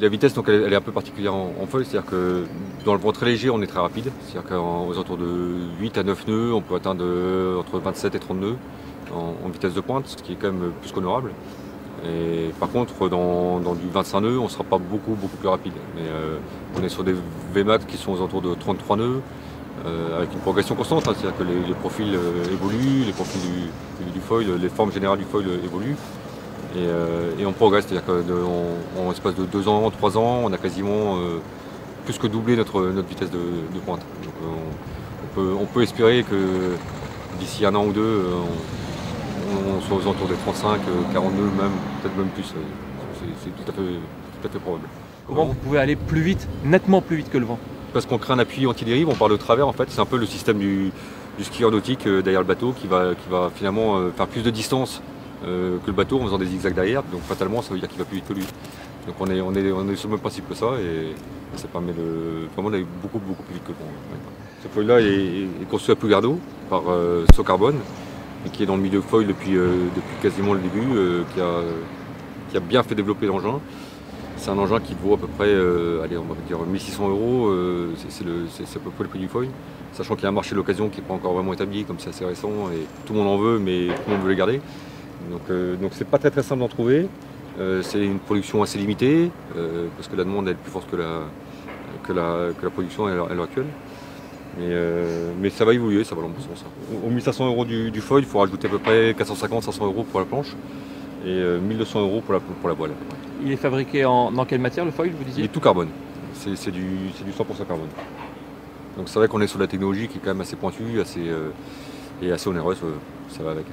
La vitesse, donc, elle est un peu particulière en foil, c'est-à-dire que dans le vent très léger, on est très rapide. C'est-à-dire qu'aux alentours de 8 à 9 nœuds, on peut atteindre entre 27 et 30 nœuds en vitesse de pointe, ce qui est quand même plus qu'honorable. Et par contre, dans du 25 nœuds, on ne sera pas beaucoup plus rapide. Mais on est sur des Vmax qui sont aux alentours de 33 nœuds, avec une progression constante, hein, c'est-à-dire que les profils évoluent, les profils du foil, les formes générales du foil évoluent. Et on progresse, c'est-à-dire qu'en l'espace de 2 ans, 3 ans, on a quasiment plus que doublé notre vitesse de pointe. Donc on peut espérer que d'ici 1 an ou 2, on soit aux alentours des 35, 42 même, peut-être même plus. C'est tout à fait probable. Comment vous pouvez aller plus vite, nettement plus vite que le vent? Parce qu'on crée un appui anti-dérive, on part de travers en fait, c'est un peu le système du skieur nautique derrière le bateau qui va finalement faire plus de distance que le bateau en faisant des zigzags derrière, donc fatalement ça veut dire qu'il va plus vite que lui. Donc on est sur le même principe que ça et ça permet vraiment d'aller beaucoup plus vite que le vent. Ce foil-là est construit à Plouguerdeau par Socarbone, qui est dans le milieu foil depuis quasiment le début, qui a bien fait développer l'engin. C'est un engin qui vaut à peu près, allez, on va dire 1600 €, c'est à peu près le prix du foil. Sachant qu'il y a un marché de l'occasion qui n'est pas encore vraiment établi, comme c'est assez récent, et tout le monde en veut, mais tout le monde veut les garder. Donc c'est pas très simple d'en trouver. C'est une production assez limitée, parce que la demande est plus forte que la production à l'heure actuelle. Mais ça va évoluer, ça va dans le bon sens. Aux 1500 € du foil, il faut rajouter à peu près 450-500 € pour la planche et 1200 € pour la voile. Il est fabriqué dans quelle matière le foil, vous disiez? Il est tout carbone, c'est du 100% carbone. Donc c'est vrai qu'on est sur la technologie qui est quand même assez pointue et assez onéreuse, ça va avec.